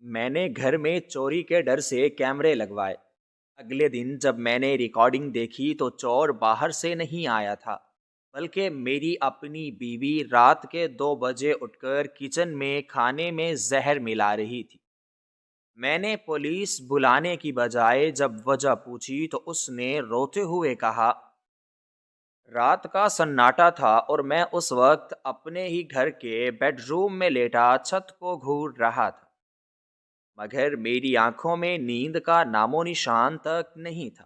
میں نے گھر میں چوری کے ڈر سے کیمرے لگوائے۔ اگلے دن جب میں نے ریکارڈنگ دیکھی تو چور باہر سے نہیں آیا تھا، بلکہ میری اپنی بیوی رات کے 2 بجے اٹھ کر کچن میں کھانے میں زہر ملا رہی تھی۔ میں نے پولیس بلانے کی بجائے جب وجہ پوچھی تو اس نے روتے ہوئے کہا، رات کا سناٹا تھا اور میں اس وقت اپنے ہی گھر کے بیڈ روم میں لیٹا چھت کو گھور رہا تھا، مگر میری آنکھوں میں نیند کا نام و نشان تک نہیں تھا۔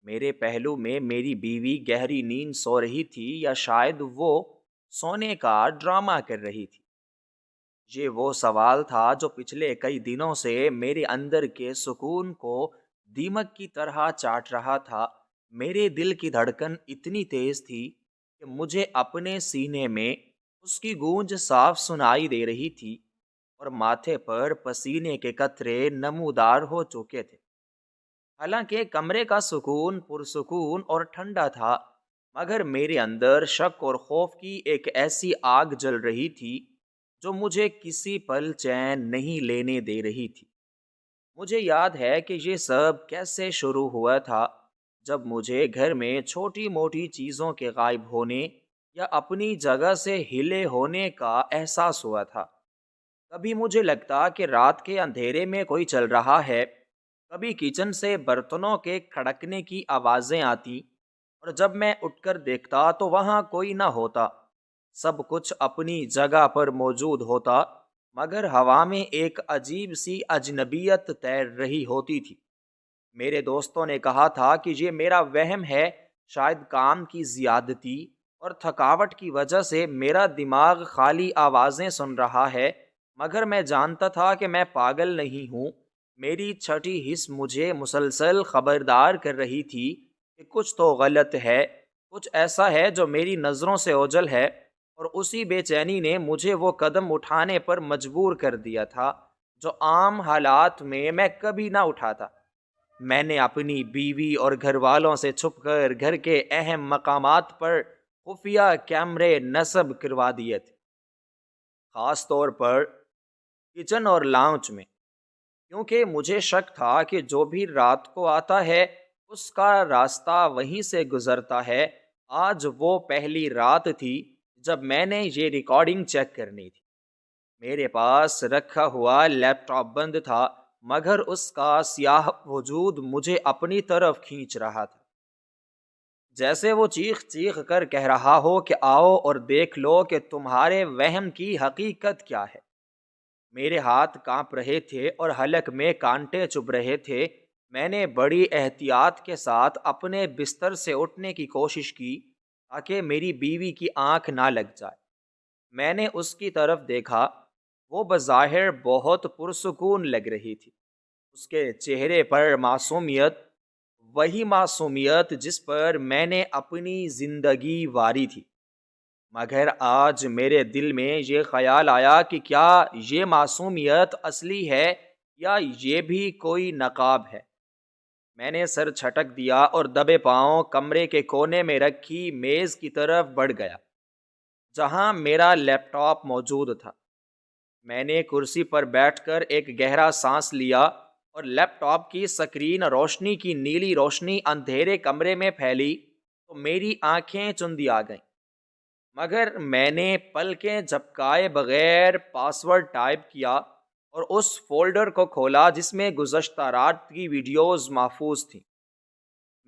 میرے پہلو میں میری بیوی گہری نیند سو رہی تھی، یا شاید وہ سونے کا ڈرامہ کر رہی تھی۔ یہ وہ سوال تھا جو پچھلے کئی دنوں سے میرے اندر کے سکون کو دیمک کی طرح چاٹ رہا تھا۔ میرے دل کی دھڑکن اتنی تیز تھی کہ مجھے اپنے سینے میں اس کی گونج صاف سنائی دے رہی تھی، اور ماتھے پر پسینے کے قطرے نمودار ہو چکے تھے۔ حالانکہ کمرے کا سکون پرسکون اور ٹھنڈا تھا، مگر میرے اندر شک اور خوف کی ایک ایسی آگ جل رہی تھی جو مجھے کسی پل چین نہیں لینے دے رہی تھی۔ مجھے یاد ہے کہ یہ سب کیسے شروع ہوا تھا، جب مجھے گھر میں چھوٹی موٹی چیزوں کے غائب ہونے یا اپنی جگہ سے ہلے ہونے کا احساس ہوا تھا۔ کبھی مجھے لگتا کہ رات کے اندھیرے میں کوئی چل رہا ہے، کبھی کچن سے برتنوں کے کھڑکنے کی آوازیں آتی، اور جب میں اٹھ کر دیکھتا تو وہاں کوئی نہ ہوتا، سب کچھ اپنی جگہ پر موجود ہوتا، مگر ہوا میں ایک عجیب سی اجنبیت تیر رہی ہوتی تھی۔ میرے دوستوں نے کہا تھا کہ یہ میرا وہم ہے، شاید کام کی زیادتی اور تھکاوٹ کی وجہ سے میرا دماغ خالی آوازیں سن رہا ہے، مگر میں جانتا تھا کہ میں پاگل نہیں ہوں۔ میری چھٹی حس مجھے مسلسل خبردار کر رہی تھی کہ کچھ تو غلط ہے، کچھ ایسا ہے جو میری نظروں سے اوجھل ہے، اور اسی بے چینی نے مجھے وہ قدم اٹھانے پر مجبور کر دیا تھا جو عام حالات میں کبھی نہ اٹھاتا۔ میں نے اپنی بیوی اور گھر والوں سے چھپ کر گھر کے اہم مقامات پر خفیہ کیمرے نصب کروا دیے تھے، خاص طور پر کچن اور لاؤنج میں، کیونکہ مجھے شک تھا کہ جو بھی رات کو آتا ہے اس کا راستہ وہیں سے گزرتا ہے۔ آج وہ پہلی رات تھی جب میں نے یہ ریکارڈنگ چیک کرنی تھی۔ میرے پاس رکھا ہوا لیپ ٹاپ بند تھا، مگر اس کا سیاہ وجود مجھے اپنی طرف کھینچ رہا تھا، جیسے وہ چیخ چیخ کر کہہ رہا ہو کہ آؤ اور دیکھ لو کہ تمہارے وہم کی حقیقت کیا ہے۔ میرے ہاتھ کانپ رہے تھے اور حلق میں کانٹے چبھ رہے تھے۔ میں نے بڑی احتیاط کے ساتھ اپنے بستر سے اٹھنے کی کوشش کی تاکہ میری بیوی کی آنکھ نہ لگ جائے۔ میں نے اس کی طرف دیکھا، وہ بظاہر بہت پرسکون لگ رہی تھی۔ اس کے چہرے پر معصومیت، وہی معصومیت جس پر میں نے اپنی زندگی واری تھی، مگر آج میرے دل میں یہ خیال آیا کہ کیا یہ معصومیت اصلی ہے یا یہ بھی کوئی نقاب ہے۔ میں نے سر چھٹک دیا اور دبے پاؤں کمرے کے کونے میں رکھی میز کی طرف بڑھ گیا جہاں میرا لیپ ٹاپ موجود تھا۔ میں نے کرسی پر بیٹھ کر ایک گہرا سانس لیا، اور لیپ ٹاپ کی سکرین روشنی کی نیلی روشنی اندھیرے کمرے میں پھیلی تو میری آنکھیں چندی آ گئیں، مگر میں نے پلکیں جھپکائے بغیر پاسورڈ ٹائپ کیا اور اس فولڈر کو کھولا جس میں گزشتہ رات کی ویڈیوز محفوظ تھیں۔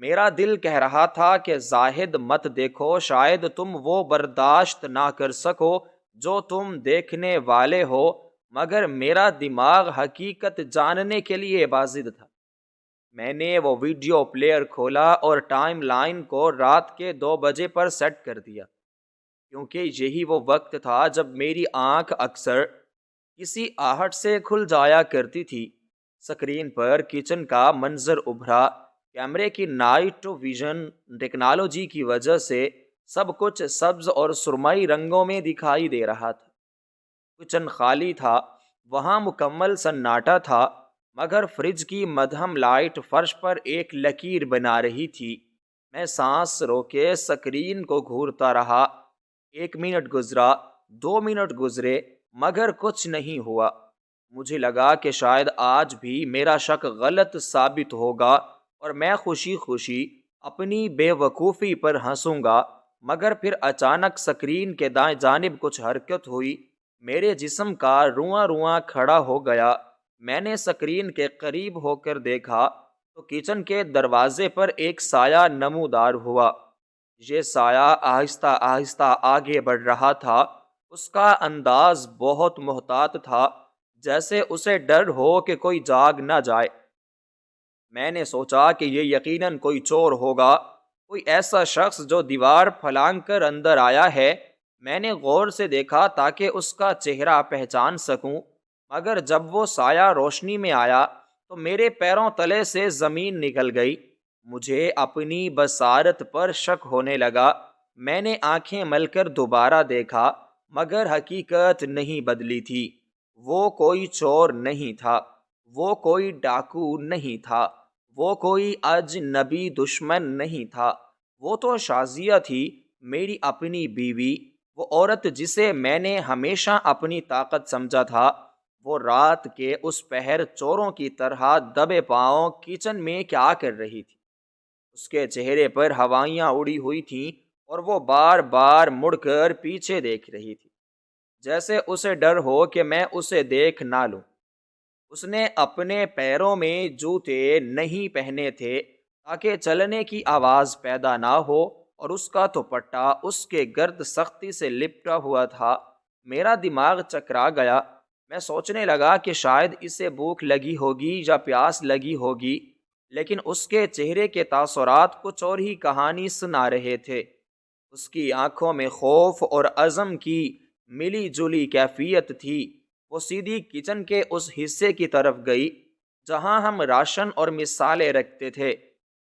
میرا دل کہہ رہا تھا کہ زاہد مت دیکھو، شاید تم وہ برداشت نہ کر سکو جو تم دیکھنے والے ہو، مگر میرا دماغ حقیقت جاننے کے لیے بازد تھا۔ میں نے وہ ویڈیو پلیئر کھولا اور ٹائم لائن کو رات کے 2 بجے پر سیٹ کر دیا، کیونکہ یہی وہ وقت تھا جب میری آنکھ اکثر کسی آہٹ سے کھل جایا کرتی تھی۔ سکرین پر کچن کا منظر ابھرا۔ کیمرے کی نائٹ ویژن ٹیکنالوجی کی وجہ سے سب کچھ سبز اور سرمئی رنگوں میں دکھائی دے رہا تھا۔ کچن خالی تھا، وہاں مکمل سناٹا تھا، مگر فریج کی مدھم لائٹ فرش پر ایک لکیر بنا رہی تھی۔ میں سانس روکے سکرین کو گھورتا رہا۔ 1 منٹ گزرا، 2 منٹ گزرے، مگر کچھ نہیں ہوا۔ مجھے لگا کہ شاید آج بھی میرا شک غلط ثابت ہوگا اور میں خوشی خوشی اپنی بے وقوفی پر ہنسوں گا، مگر پھر اچانک سکرین کے دائیں جانب کچھ حرکت ہوئی، میرے جسم کا رواں رواں کھڑا ہو گیا۔ میں نے سکرین کے قریب ہو کر دیکھا تو کچن کے دروازے پر ایک سایہ نمودار ہوا۔ یہ سایہ آہستہ آہستہ آگے بڑھ رہا تھا۔ اس کا انداز بہت محتاط تھا، جیسے اسے ڈر ہو کہ کوئی جاگ نہ جائے۔ میں نے سوچا کہ یہ یقیناً کوئی چور ہوگا، کوئی ایسا شخص جو دیوار پھلانگ کر اندر آیا ہے۔ میں نے غور سے دیکھا تاکہ اس کا چہرہ پہچان سکوں، مگر جب وہ سایہ روشنی میں آیا تو میرے پیروں تلے سے زمین نکل گئی۔ مجھے اپنی بصارت پر شک ہونے لگا۔ میں نے آنکھیں مل کر دوبارہ دیکھا، مگر حقیقت نہیں بدلی تھی۔ وہ کوئی چور نہیں تھا، وہ کوئی ڈاکو نہیں تھا، وہ کوئی اجنبی دشمن نہیں تھا، وہ تو شازیہ تھی، میری اپنی بیوی، وہ عورت جسے میں نے ہمیشہ اپنی طاقت سمجھا تھا۔ وہ رات کے اس پہر چوروں کی طرح دبے پاؤں کچن میں کیا کر رہی تھی؟ اس کے چہرے پر ہوائیاں اڑی ہوئی تھیں اور وہ بار بار مڑ کر پیچھے دیکھ رہی تھی، جیسے اسے ڈر ہو کہ میں اسے دیکھ نہ لوں۔ اس نے اپنے پیروں میں جوتے نہیں پہنے تھے تاکہ چلنے کی آواز پیدا نہ ہو، اور اس کا دوپٹہ اس کے گرد سختی سے لپٹا ہوا تھا۔ میرا دماغ چکرا گیا۔ میں سوچنے لگا کہ شاید اسے بھوک لگی ہوگی یا پیاس لگی ہوگی، لیکن اس کے چہرے کے تاثرات کچھ اور ہی کہانی سنا رہے تھے۔ اس کی آنکھوں میں خوف اور عزم کی ملی جلی کیفیت تھی۔ وہ سیدھی کچن کے اس حصے کی طرف گئی جہاں ہم راشن اور مثالیں رکھتے تھے۔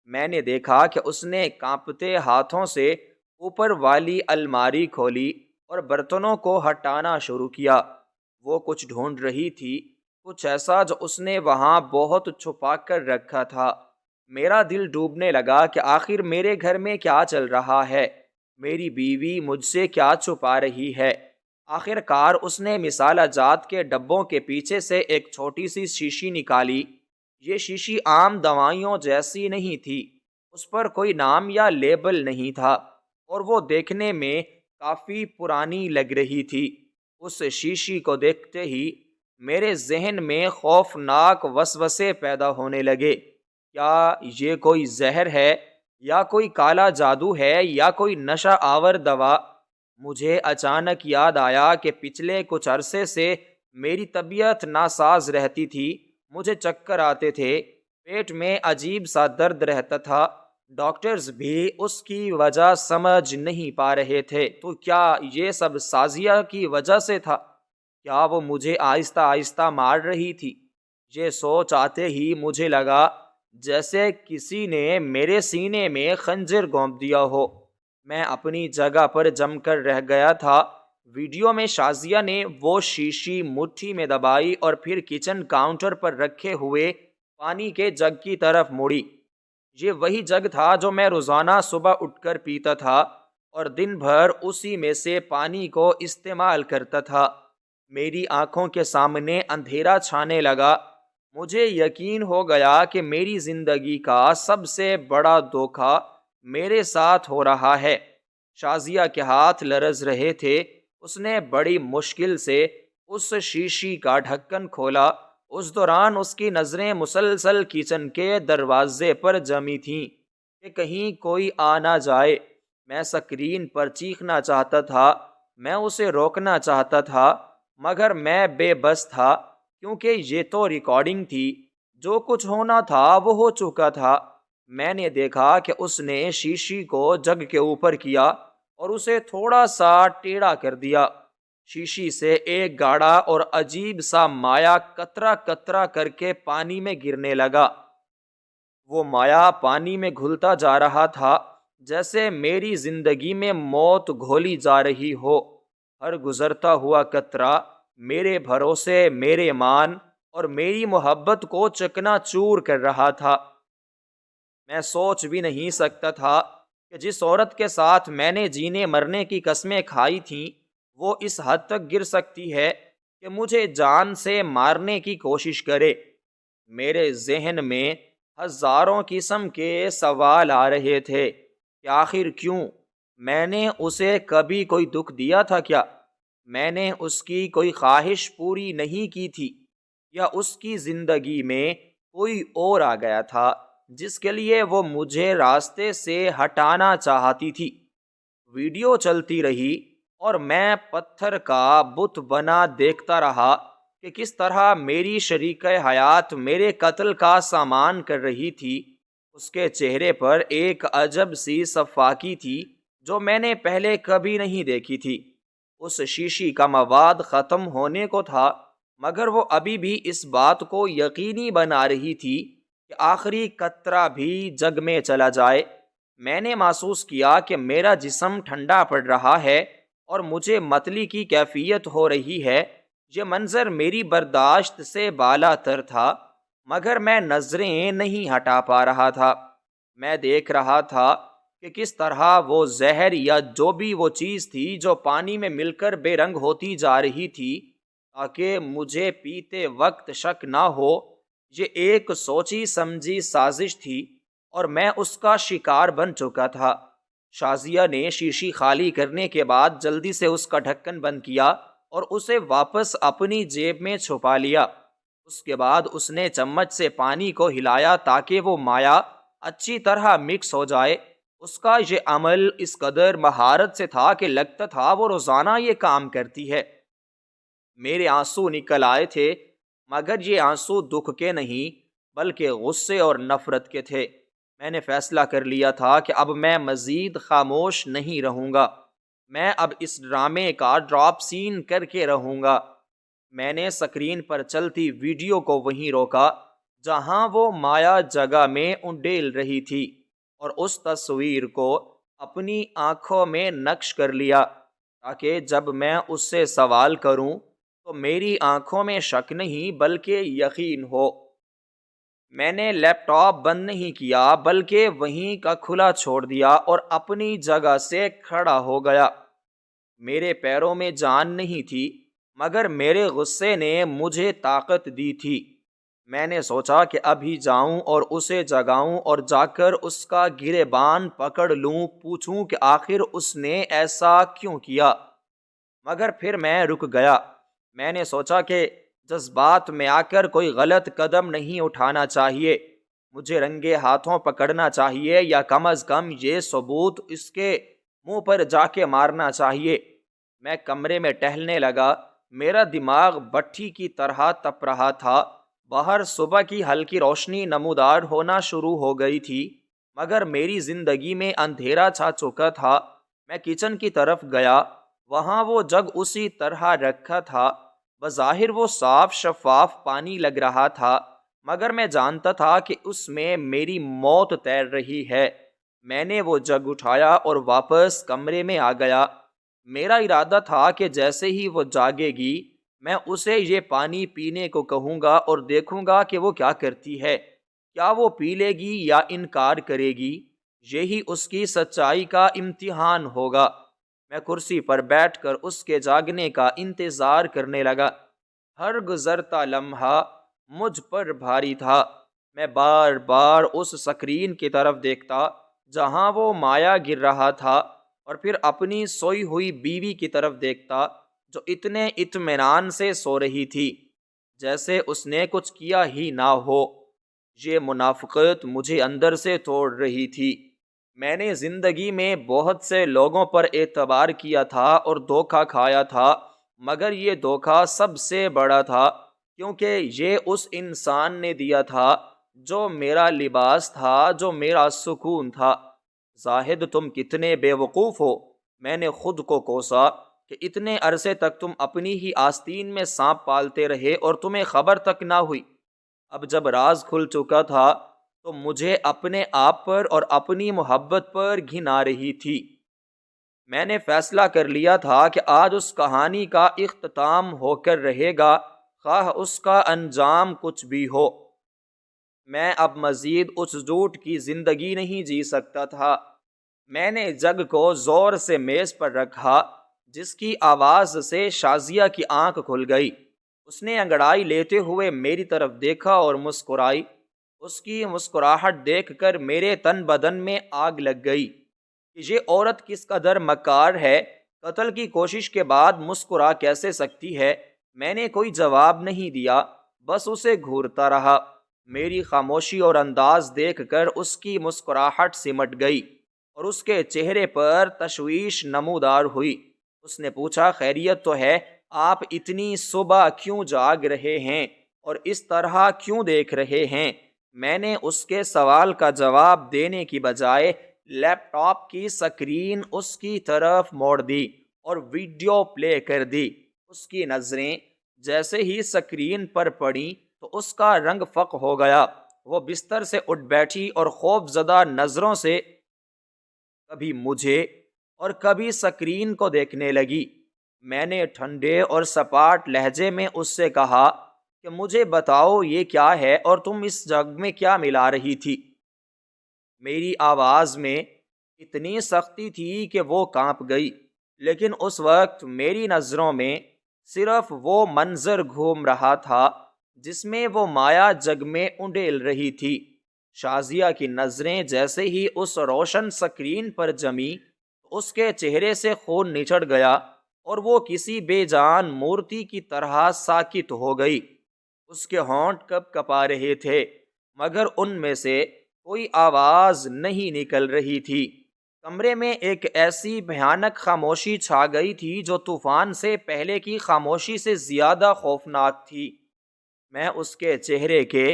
میں نے دیکھا کہ اس نے کانپتے ہاتھوں سے اوپر والی الماری کھولی اور برتنوں کو ہٹانا شروع کیا۔ وہ کچھ ڈھونڈ رہی تھی، کچھ ایسا جو اس نے وہاں بہت چھپا کر رکھا تھا۔ میرا دل ڈوبنے لگا کہ آخر میرے گھر میں کیا چل رہا ہے، میری بیوی مجھ سے کیا چھپا رہی ہے۔ آخر کار اس نے مسالہ جات کے ڈبوں کے پیچھے سے ایک چھوٹی سی شیشی نکالی۔ یہ شیشی عام دوائیوں جیسی نہیں تھی، اس پر کوئی نام یا لیبل نہیں تھا، اور وہ دیکھنے میں کافی پرانی لگ رہی تھی۔ اس شیشی کو دیکھتے ہی میرے ذہن میں خوفناک وسوسے پیدا ہونے لگے۔ کیا یہ کوئی زہر ہے، یا کوئی کالا جادو ہے، یا کوئی نشہ آور دوا؟ مجھے اچانک یاد آیا کہ پچھلے کچھ عرصے سے میری طبیعت ناساز رہتی تھی، مجھے چکر آتے تھے، پیٹ میں عجیب سا درد رہتا تھا۔ ڈاکٹرز بھی اس کی وجہ سمجھ نہیں پا رہے تھے۔ تو کیا یہ سب سازیہ کی وجہ سے تھا؟ کیا وہ مجھے آہستہ آہستہ مار رہی تھی؟ یہ سوچ آتے ہی مجھے لگا جیسے کسی نے میرے سینے میں خنجر گھونپ دیا ہو۔ میں اپنی جگہ پر جم کر رہ گیا تھا۔ ویڈیو میں شازیہ نے وہ شیشی مٹھی میں دبائی اور پھر کچن کاؤنٹر پر رکھے ہوئے پانی کے جگ کی طرف مڑی۔ یہ وہی جگ تھا جو میں روزانہ صبح اٹھ کر پیتا تھا اور دن بھر اسی میں سے پانی کو استعمال کرتا تھا۔ میری آنکھوں کے سامنے اندھیرا چھانے لگا۔ مجھے یقین ہو گیا کہ میری زندگی کا سب سے بڑا دھوکہ میرے ساتھ ہو رہا ہے۔ شازیہ کے ہاتھ لرز رہے تھے۔ اس نے بڑی مشکل سے اس شیشی کا ڈھکن کھولا۔ اس دوران اس کی نظریں مسلسل کچن کے دروازے پر جمی تھیں کہ کہیں کوئی آ نہ جائے۔ میں سکرین پر چیخنا چاہتا تھا، میں اسے روکنا چاہتا تھا، مگر میں بے بس تھا، کیونکہ یہ تو ریکارڈنگ تھی، جو کچھ ہونا تھا وہ ہو چکا تھا۔ میں نے دیکھا کہ اس نے شیشی کو جگ کے اوپر کیا اور اسے تھوڑا سا ٹیڑھا کر دیا۔ شیشی سے ایک گاڑھا اور عجیب سا مایا قطرہ قطرہ کر کے پانی میں گرنے لگا۔ وہ مایا پانی میں گھلتا جا رہا تھا، جیسے میری زندگی میں موت گھولی جا رہی ہو۔ ہر گزرتا ہوا قطرہ میرے بھروسے، میرے ایمان اور میری محبت کو چکنا چور کر رہا تھا۔ میں سوچ بھی نہیں سکتا تھا کہ جس عورت کے ساتھ میں نے جینے مرنے کی قسمیں کھائی تھیں، وہ اس حد تک گر سکتی ہے۔ کہ مجھے جان سے مارنے کی کوشش کرے۔ میرے ذہن میں ہزاروں قسم کے سوال آ رہے تھے کہ آخر کیوں؟ میں نے اسے کبھی کوئی دکھ دیا تھا کیا؟ میں نے اس کی کوئی خواہش پوری نہیں کی تھی؟ یا اس کی زندگی میں کوئی اور آ گیا تھا جس کے لیے وہ مجھے راستے سے ہٹانا چاہتی تھی؟ ویڈیو چلتی رہی اور میں پتھر کا بت بنا دیکھتا رہا کہ کس طرح میری شریک حیات میرے قتل کا سامان کر رہی تھی۔ اس کے چہرے پر ایک عجب سی صفاقی تھی جو میں نے پہلے کبھی نہیں دیکھی تھی۔ اس شیشی کا مواد ختم ہونے کو تھا، مگر وہ ابھی بھی اس بات کو یقینی بنا رہی تھی کہ آخری قطرہ بھی جگ میں چلا جائے۔ میں نے محسوس کیا کہ میرا جسم ٹھنڈا پڑ رہا ہے اور مجھے متلی کی کیفیت ہو رہی ہے۔ یہ منظر میری برداشت سے بالا تر تھا، مگر میں نظریں نہیں ہٹا پا رہا تھا۔ میں دیکھ رہا تھا کہ کس طرح وہ زہر یا جو بھی وہ چیز تھی جو پانی میں مل کر بے رنگ ہوتی جا رہی تھی، تاکہ مجھے پیتے وقت شک نہ ہو یہ ایک سوچی سمجھی سازش تھی اور میں اس کا شکار بن چکا تھا۔ شازیہ نے شیشی خالی کرنے کے بعد جلدی سے اس کا ڈھکن بند کیا اور اسے واپس اپنی جیب میں چھپا لیا۔ اس کے بعد اس نے چمچ سے پانی کو ہلایا تاکہ وہ مایا اچھی طرح مکس ہو جائے۔ اس کا یہ عمل اس قدر مہارت سے تھا کہ لگتا تھا وہ روزانہ یہ کام کرتی ہے۔ میرے آنسو نکل آئے تھے، مگر یہ آنسو دکھ کے نہیں بلکہ غصے اور نفرت کے تھے۔ میں نے فیصلہ کر لیا تھا کہ اب میں مزید خاموش نہیں رہوں گا۔ میں اب اس ڈرامے کا ڈراپ سین کر کے رہوں گا۔ میں نے سکرین پر چلتی ویڈیو کو وہیں روکا جہاں وہ مایا جگہ میں انڈیل رہی تھی اور اس تصویر کو اپنی آنکھوں میں نقش کر لیا تاکہ جب میں اس سے سوال کروں تو میری آنکھوں میں شک نہیں بلکہ یقین ہو۔ میں نے لیپ ٹاپ بند نہیں کیا بلکہ وہیں کا کھلا چھوڑ دیا اور اپنی جگہ سے کھڑا ہو گیا۔ میرے پیروں میں جان نہیں تھی، مگر میرے غصے نے مجھے طاقت دی تھی۔ میں نے سوچا کہ ابھی جاؤں اور اسے جگاؤں اور جا کر اس کا گریبان پکڑ لوں، پوچھوں کہ آخر اس نے ایسا کیوں کیا، مگر پھر میں رک گیا۔ میں نے سوچا کہ جذبات میں آ کر کوئی غلط قدم نہیں اٹھانا چاہیے، مجھے رنگے ہاتھوں پکڑنا چاہیے یا کم از کم یہ ثبوت اس کے منہ پر جا کے مارنا چاہیے۔ میں کمرے میں ٹہلنے لگا، میرا دماغ بٹھی کی طرح تپ رہا تھا۔ باہر صبح کی ہلکی روشنی نمودار ہونا شروع ہو گئی تھی، مگر میری زندگی میں اندھیرا چھا چکا تھا۔ میں کچن کی طرف گیا، وہاں وہ جگ اسی طرح رکھا تھا۔ بظاہر وہ صاف شفاف پانی لگ رہا تھا، مگر میں جانتا تھا کہ اس میں میری موت تیر رہی ہے۔ میں نے وہ جگ اٹھایا اور واپس کمرے میں آ گیا۔ میرا ارادہ تھا کہ جیسے ہی وہ جاگے گی میں اسے یہ پانی پینے کو کہوں گا اور دیکھوں گا کہ وہ کیا کرتی ہے، کیا وہ پی لے گی یا انکار کرے گی۔ یہی اس کی سچائی کا امتحان ہوگا۔ میں کرسی پر بیٹھ کر اس کے جاگنے کا انتظار کرنے لگا۔ ہر گزرتا لمحہ مجھ پر بھاری تھا۔ میں بار بار اس سکرین کی طرف دیکھتا جہاں وہ مایا گر رہا تھا اور پھر اپنی سوئی ہوئی بیوی کی طرف دیکھتا جو اتنے اطمینان سے سو رہی تھی جیسے اس نے کچھ کیا ہی نہ ہو۔ یہ منافقت مجھے اندر سے توڑ رہی تھی۔ میں نے زندگی میں بہت سے لوگوں پر اعتبار کیا تھا اور دھوکہ کھایا تھا، مگر یہ دھوکہ سب سے بڑا تھا کیونکہ یہ اس انسان نے دیا تھا جو میرا لباس تھا، جو میرا سکون تھا۔ زاہد تم کتنے بے وقوف ہو، میں نے خود کو کوسا کہ اتنے عرصے تک تم اپنی ہی آستین میں سانپ پالتے رہے اور تمہیں خبر تک نہ ہوئی۔ اب جب راز کھل چکا تھا تو مجھے اپنے آپ پر اور اپنی محبت پر گھن آ رہی تھی۔ میں نے فیصلہ کر لیا تھا کہ آج اس کہانی کا اختتام ہو کر رہے گا، خواہ اس کا انجام کچھ بھی ہو۔ میں اب مزید اس جھوٹ کی زندگی نہیں جی سکتا تھا۔ میں نے جگ کو زور سے میز پر رکھا، جس کی آواز سے شازیہ کی آنکھ کھل گئی۔ اس نے انگڑائی لیتے ہوئے میری طرف دیکھا اور مسکرائی۔ اس کی مسکراہٹ دیکھ کر میرے تن بدن میں آگ لگ گئی کہ یہ عورت کس قدر مکار ہے، قتل کی کوشش کے بعد مسکرا کیسے سکتی ہے؟ میں نے کوئی جواب نہیں دیا، بس اسے گھورتا رہا۔ میری خاموشی اور انداز دیکھ کر اس کی مسکراہٹ سمٹ گئی اور اس کے چہرے پر تشویش نمودار ہوئی۔ اس نے پوچھا، خیریت تو ہے؟ آپ اتنی صبح کیوں جاگ رہے ہیں اور اس طرح کیوں دیکھ رہے ہیں؟ میں نے اس کے سوال کا جواب دینے کی بجائے لیپ ٹاپ کی سکرین اس کی طرف موڑ دی اور ویڈیو پلے کر دی۔ اس کی نظریں جیسے ہی سکرین پر پڑیں تو اس کا رنگ فق ہو گیا۔ وہ بستر سے اٹھ بیٹھی اور خوف زدہ نظروں سے کبھی مجھے اور کبھی سکرین کو دیکھنے لگی۔ میں نے ٹھنڈے اور سپاٹ لہجے میں اس سے کہا کہ مجھے بتاؤ یہ کیا ہے اور تم اس جگ میں کیا ملا رہی تھی؟ میری آواز میں اتنی سختی تھی کہ وہ کانپ گئی، لیکن اس وقت میری نظروں میں صرف وہ منظر گھوم رہا تھا جس میں وہ مایا جگ میں انڈیل رہی تھی۔ شازیہ کی نظریں جیسے ہی اس روشن سکرین پر جمی، اس کے چہرے سے خون نچڑ گیا اور وہ کسی بے جان مورتی کی طرح ساکت ہو گئی۔ اس کے ہونٹ کپ کپا رہے تھے مگر ان میں سے کوئی آواز نہیں نکل رہی تھی۔ کمرے میں ایک ایسی بھیانک خاموشی چھا گئی تھی جو طوفان سے پہلے کی خاموشی سے زیادہ خوفناک تھی۔ میں اس کے چہرے کے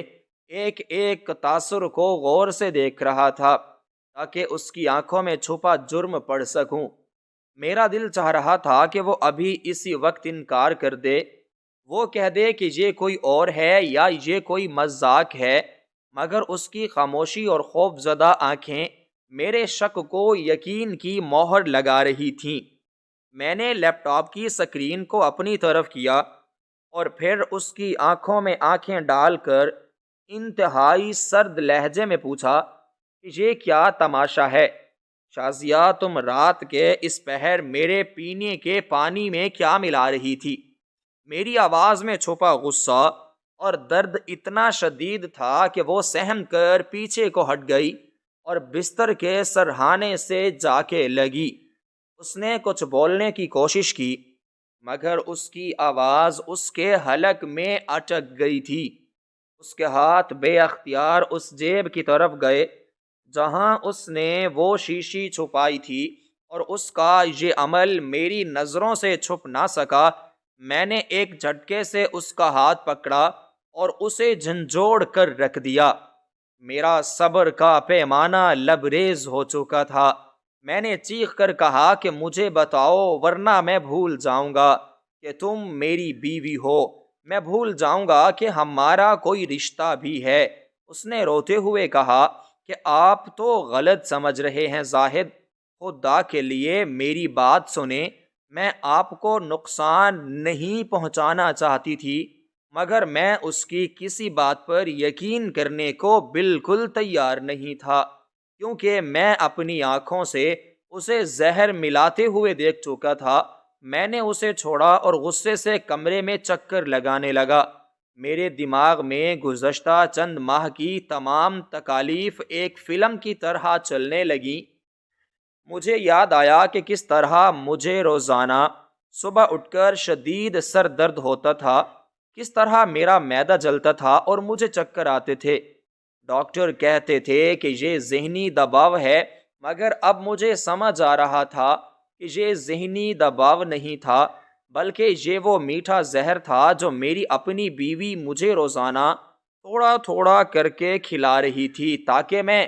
ایک ایک تاثر کو غور سے دیکھ رہا تھا تاکہ اس کی آنکھوں میں چھپا جرم پڑھ سکوں۔ میرا دل چاہ رہا تھا کہ وہ ابھی اسی وقت انکار کر دے، وہ کہہ دے کہ یہ کوئی اور ہے یا یہ کوئی مذاق ہے، مگر اس کی خاموشی اور خوف زدہ آنکھیں میرے شک کو یقین کی مہر لگا رہی تھیں۔ میں نے لیپ ٹاپ کی سکرین کو اپنی طرف کیا اور پھر اس کی آنکھوں میں آنکھیں ڈال کر انتہائی سرد لہجے میں پوچھا کہ یہ کیا تماشا ہے؟ شازیہ، تم رات کے اس پہر میرے پینے کے پانی میں کیا ملا رہی تھی؟ میری آواز میں چھپا غصہ اور درد اتنا شدید تھا کہ وہ سہم کر پیچھے کو ہٹ گئی اور بستر کے سرہانے سے جا کے لگی۔ اس نے کچھ بولنے کی کوشش کی مگر اس کی آواز اس کے حلق میں اٹک گئی تھی۔ اس کے ہاتھ بے اختیار اس جیب کی طرف گئے جہاں اس نے وہ شیشی چھپائی تھی اور اس کا یہ عمل میری نظروں سے چھپ نہ سکا۔ میں نے ایک جھٹکے سے اس کا ہاتھ پکڑا اور اسے جھنجھوڑ کر رکھ دیا۔ میرا صبر کا پیمانہ لبریز ہو چکا تھا۔ میں نے چیخ کر کہا کہ مجھے بتاؤ ورنہ میں بھول جاؤں گا کہ تم میری بیوی ہو، میں بھول جاؤں گا کہ ہمارا کوئی رشتہ بھی ہے۔ اس نے روتے ہوئے کہا کہ آپ تو غلط سمجھ رہے ہیں زاہد، خدا کے لیے میری بات سنیں، میں آپ کو نقصان نہیں پہنچانا چاہتی تھی مگر میں اس کی کسی بات پر یقین کرنے کو بالکل تیار نہیں تھا کیونکہ میں اپنی آنکھوں سے اسے زہر ملاتے ہوئے دیکھ چکا تھا۔ میں نے اسے چھوڑا اور غصے سے کمرے میں چکر لگانے لگا۔ میرے دماغ میں گزشتہ چند ماہ کی تمام تکالیف ایک فلم کی طرح چلنے لگی۔ مجھے یاد آیا کہ کس طرح مجھے روزانہ صبح اٹھ کر شدید سر درد ہوتا تھا، کس طرح میرا معدہ جلتا تھا اور مجھے چکر آتے تھے۔ ڈاکٹر کہتے تھے کہ یہ ذہنی دباؤ ہے مگر اب مجھے سمجھ آ رہا تھا کہ یہ ذہنی دباؤ نہیں تھا بلکہ یہ وہ میٹھا زہر تھا جو میری اپنی بیوی مجھے روزانہ تھوڑا تھوڑا کر کے کھلا رہی تھی تاکہ میں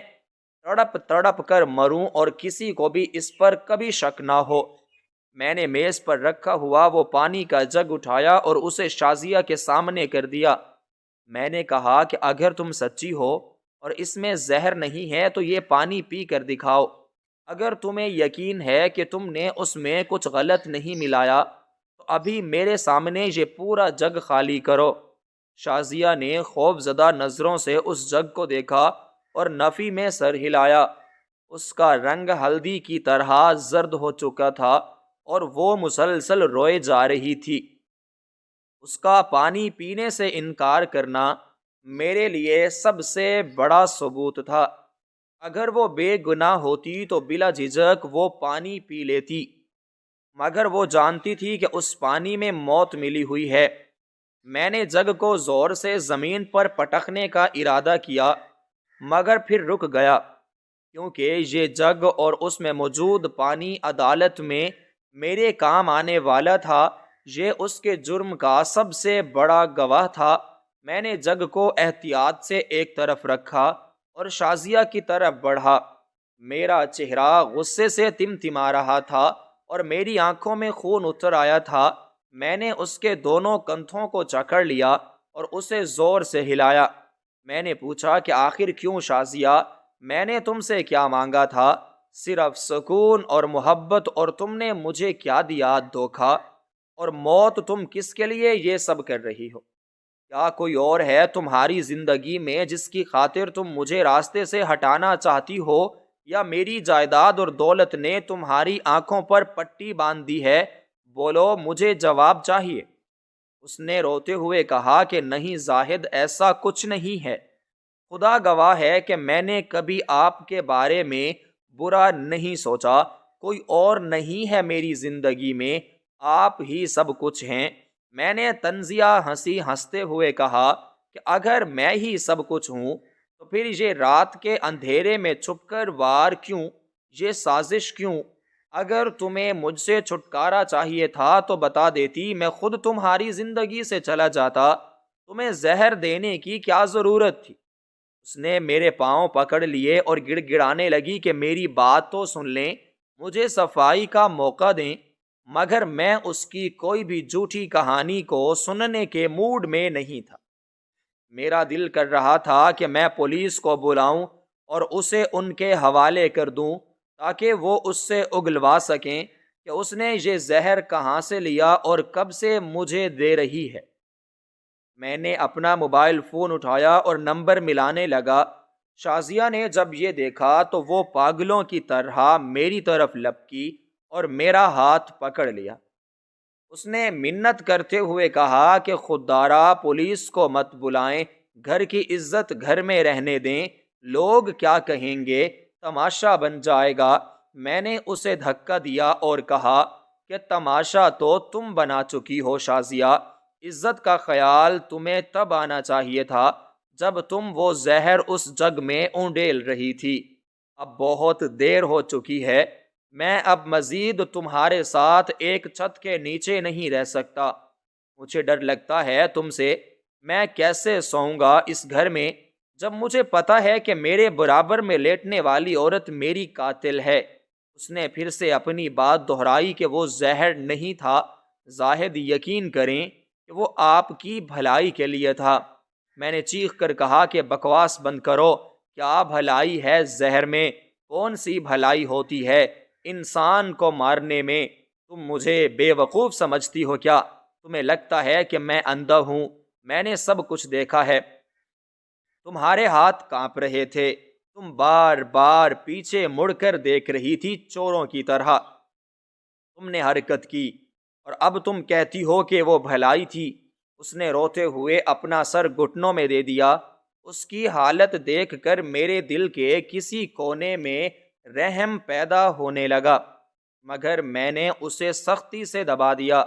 تڑپ تڑپ کر مروں اور کسی کو بھی اس پر کبھی شک نہ ہو۔ میں نے میز پر رکھا ہوا وہ پانی کا جگ اٹھایا اور اسے شازیہ کے سامنے کر دیا۔ میں نے کہا کہ اگر تم سچی ہو اور اس میں زہر نہیں ہے تو یہ پانی پی کر دکھاؤ۔ اگر تمہیں یقین ہے کہ تم نے اس میں کچھ غلط نہیں ملایا تو ابھی میرے سامنے یہ پورا جگ خالی کرو۔ شازیہ نے خوف زدہ نظروں سے اس جگ کو دیکھا اور نفی میں سر ہلایا۔ اس کا رنگ ہلدی کی طرح زرد ہو چکا تھا اور وہ مسلسل روئے جا رہی تھی۔ اس کا پانی پینے سے انکار کرنا میرے لیے سب سے بڑا ثبوت تھا۔ اگر وہ بے گناہ ہوتی تو بلا جھجک وہ پانی پی لیتی، مگر وہ جانتی تھی کہ اس پانی میں موت ملی ہوئی ہے۔ میں نے جگ کو زور سے زمین پر پٹکنے کا ارادہ کیا، مگر پھر رک گیا، کیونکہ یہ جگ اور اس میں موجود پانی عدالت میں میرے کام آنے والا تھا۔ یہ اس کے جرم کا سب سے بڑا گواہ تھا۔ میں نے جگ کو احتیاط سے ایک طرف رکھا اور شازیہ کی طرف بڑھا۔ میرا چہرہ غصے سے تمتما رہا تھا اور میری آنکھوں میں خون اتر آیا تھا۔ میں نے اس کے دونوں کندھوں کو جکڑ لیا اور اسے زور سے ہلایا۔ میں نے پوچھا کہ آخر کیوں شازیہ؟ میں نے تم سے کیا مانگا تھا؟ صرف سکون اور محبت، اور تم نے مجھے کیا دیا؟ دھوکا اور موت۔ تم کس کے لیے یہ سب کر رہی ہو؟ کیا کوئی اور ہے تمہاری زندگی میں جس کی خاطر تم مجھے راستے سے ہٹانا چاہتی ہو، یا میری جائیداد اور دولت نے تمہاری آنکھوں پر پٹی باندھ دی ہے؟ بولو، مجھے جواب چاہیے۔ اس نے روتے ہوئے کہا کہ نہیں زاہد، ایسا کچھ نہیں ہے۔ خدا گواہ ہے کہ میں نے کبھی آپ کے بارے میں برا نہیں سوچا۔ کوئی اور نہیں ہے میری زندگی میں، آپ ہی سب کچھ ہیں۔ میں نے طنزیہ ہنستے ہوئے کہا کہ اگر میں ہی سب کچھ ہوں تو پھر یہ رات کے اندھیرے میں چھپ کر وار کیوں؟ یہ سازش کیوں؟ اگر تمہیں مجھ سے چھٹکارا چاہیے تھا تو بتا دیتی، میں خود تمہاری زندگی سے چلا جاتا۔ تمہیں زہر دینے کی کیا ضرورت تھی؟ اس نے میرے پاؤں پکڑ لیے اور گڑ گڑانے لگی کہ میری بات تو سن لیں، مجھے صفائی کا موقع دیں۔ مگر میں اس کی کوئی بھی جھوٹی کہانی کو سننے کے موڈ میں نہیں تھا۔ میرا دل کر رہا تھا کہ میں پولیس کو بلاؤں اور اسے ان کے حوالے کر دوں، تاکہ وہ اس سے اگلوا سکیں کہ اس نے یہ زہر کہاں سے لیا اور کب سے مجھے دے رہی ہے۔ میں نے اپنا موبائل فون اٹھایا اور نمبر ملانے لگا۔ شازیہ نے جب یہ دیکھا تو وہ پاگلوں کی طرح میری طرف لپکی اور میرا ہاتھ پکڑ لیا۔ اس نے منت کرتے ہوئے کہا کہ خوددارا، پولیس کو مت بلائیں، گھر کی عزت گھر میں رہنے دیں، لوگ کیا کہیں گے، تماشا بن جائے گا۔ میں نے اسے دھکا دیا اور کہا کہ تماشا تو تم بنا چکی ہو شازیہ۔ عزت کا خیال تمہیں تب آنا چاہیے تھا جب تم وہ زہر اس جگ میں اونڈیل رہی تھی۔ اب بہت دیر ہو چکی ہے، میں اب مزید تمہارے ساتھ ایک چھت کے نیچے نہیں رہ سکتا۔ مجھے ڈر لگتا ہے تم سے۔ میں کیسے سوؤں گا اس گھر میں جب مجھے پتا ہے کہ میرے برابر میں لیٹنے والی عورت میری قاتل ہے؟ اس نے پھر سے اپنی بات دہرائی کہ وہ زہر نہیں تھا۔ زاہد، یقین کریں کہ وہ آپ کی بھلائی کے لیے تھا۔ میں نے چیخ کر کہا کہ بکواس بند کرو۔ کیا بھلائی ہے زہر میں؟ کون سی بھلائی ہوتی ہے انسان کو مارنے میں؟ تم مجھے بے وقوف سمجھتی ہو کیا؟ تمہیں لگتا ہے کہ میں اندھا ہوں؟ میں نے سب کچھ دیکھا ہے۔ تمہارے ہاتھ کانپ رہے تھے، تم بار بار پیچھے مڑ کر دیکھ رہی تھی چوروں کی طرح۔ تم نے حرکت کی اور اب تم کہتی ہو کہ وہ بھلائی تھی۔ اس نے روتے ہوئے اپنا سر گھٹنوں میں دے دیا۔ اس کی حالت دیکھ کر میرے دل کے کسی کونے میں رحم پیدا ہونے لگا، مگر میں نے اسے سختی سے دبا دیا،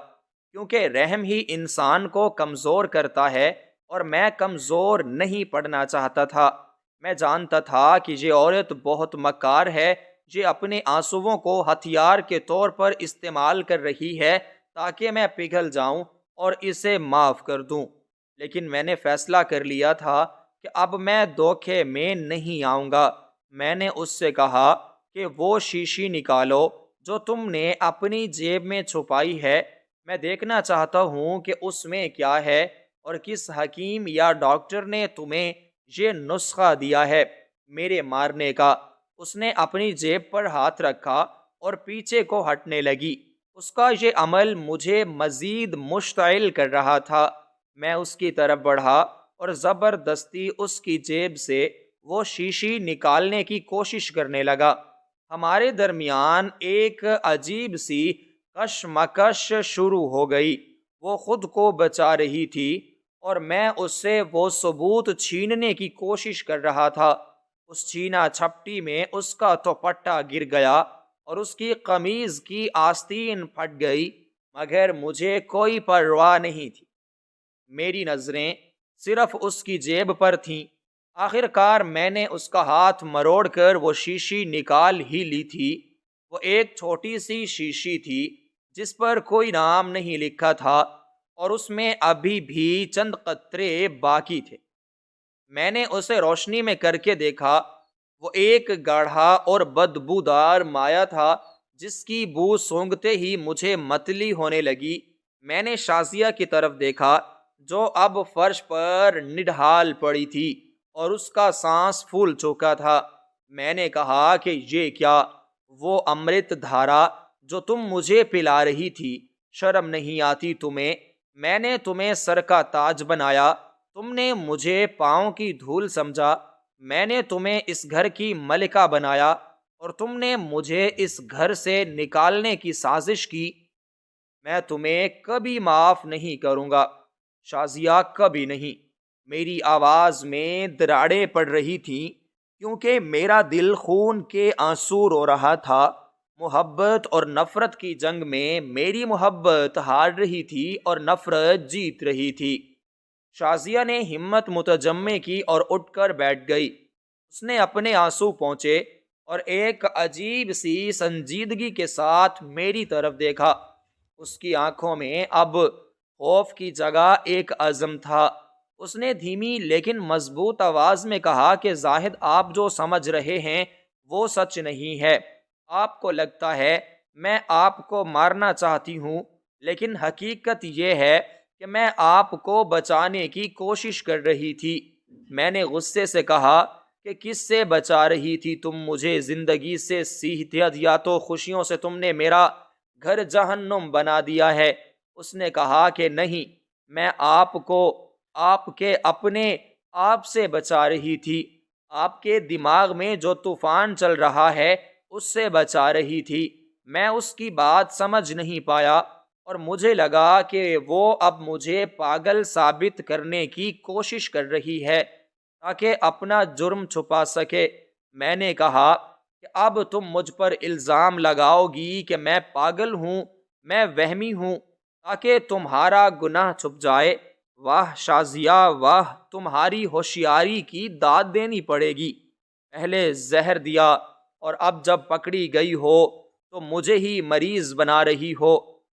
کیونکہ رحم ہی انسان کو کمزور کرتا ہے اور میں کمزور نہیں پڑنا چاہتا تھا۔ میں جانتا تھا کہ یہ عورت بہت مکار ہے، یہ اپنے آنسوؤں کو ہتھیار کے طور پر استعمال کر رہی ہے تاکہ میں پگھل جاؤں اور اسے معاف کر دوں۔ لیکن میں نے فیصلہ کر لیا تھا کہ اب میں دھوکے میں نہیں آؤں گا۔ میں نے اس سے کہا کہ وہ شیشی نکالو جو تم نے اپنی جیب میں چھپائی ہے، میں دیکھنا چاہتا ہوں کہ اس میں کیا ہے اور کس حکیم یا ڈاکٹر نے تمہیں یہ نسخہ دیا ہے میرے مارنے کا۔ اس نے اپنی جیب پر ہاتھ رکھا اور پیچھے کو ہٹنے لگی۔ اس کا یہ عمل مجھے مزید مشتعل کر رہا تھا۔ میں اس کی طرف بڑھا اور زبردستی اس کی جیب سے وہ شیشی نکالنے کی کوشش کرنے لگا۔ ہمارے درمیان ایک عجیب سی کشمکش شروع ہو گئی۔ وہ خود کو بچا رہی تھی اور میں اس سے وہ ثبوت چھیننے کی کوشش کر رہا تھا۔ اس چھینا چھپٹی میں اس کا دوپٹہ گر گیا اور اس کی قمیض کی آستین پھٹ گئی، مگر مجھے کوئی پرواہ نہیں تھی۔ میری نظریں صرف اس کی جیب پر تھیں۔ آخر کار میں نے اس کا ہاتھ مروڑ کر وہ شیشی نکال ہی لی تھی۔ وہ ایک چھوٹی سی شیشی تھی جس پر کوئی نام نہیں لکھا تھا اور اس میں ابھی بھی چند قطرے باقی تھے۔ میں نے اسے روشنی میں کر کے دیکھا۔ وہ ایک گاڑھا اور بدبودار مایع تھا جس کی بو سونگھتے ہی مجھے متلی ہونے لگی۔ میں نے شازیہ کی طرف دیکھا جو اب فرش پر نڈھال پڑی تھی اور اس کا سانس پھول چکا تھا۔ میں نے کہا کہ یہ کیا؟ وہ امرت دھارا جو تم مجھے پلا رہی تھی، شرم نہیں آتی تمہیں؟ میں نے تمہیں سر کا تاج بنایا، تم نے مجھے پاؤں کی دھول سمجھا۔ میں نے تمہیں اس گھر کی ملکہ بنایا اور تم نے مجھے اس گھر سے نکالنے کی سازش کی۔ میں تمہیں کبھی معاف نہیں کروں گا شازیہ، کبھی نہیں۔ میری آواز میں دراڑیں پڑ رہی تھیں کیونکہ میرا دل خون کے آنسو رو رہا تھا۔ محبت اور نفرت کی جنگ میں میری محبت ہار رہی تھی اور نفرت جیت رہی تھی۔ شازیہ نے ہمت متجمع کی اور اٹھ کر بیٹھ گئی۔ اس نے اپنے آنسو پونچھے اور ایک عجیب سی سنجیدگی کے ساتھ میری طرف دیکھا۔ اس کی آنکھوں میں اب خوف کی جگہ ایک عزم تھا۔ اس نے دھیمی لیکن مضبوط آواز میں کہا کہ زاہد، آپ جو سمجھ رہے ہیں وہ سچ نہیں ہے۔ آپ کو لگتا ہے میں آپ کو مارنا چاہتی ہوں، لیکن حقیقت یہ ہے کہ میں آپ کو بچانے کی کوشش کر رہی تھی۔ میں نے غصے سے کہا کہ کس سے بچا رہی تھی تم مجھے؟ زندگی سے صحت یا تو خوشیوں سے تم نے میرا گھر جہنم بنا دیا ہے۔ اس نے کہا کہ نہیں، میں آپ کو آپ کے اپنے آپ سے بچا رہی تھی۔ آپ کے دماغ میں جو طوفان چل رہا ہے اس سے بچا رہی تھی۔ میں اس کی بات سمجھ نہیں پایا اور مجھے لگا کہ وہ اب مجھے پاگل ثابت کرنے کی کوشش کر رہی ہے تاکہ اپنا جرم چھپا سکے۔ میں نے کہا کہ اب تم مجھ پر الزام لگاؤ گی کہ میں پاگل ہوں، میں وہمی ہوں، تاکہ تمہارا گناہ چھپ جائے۔ واہ شازیہ واہ، تمہاری ہوشیاری کی داد دینی پڑے گی۔ پہلے زہر دیا اور اب جب پکڑی گئی ہو تو مجھے ہی مریض بنا رہی ہو۔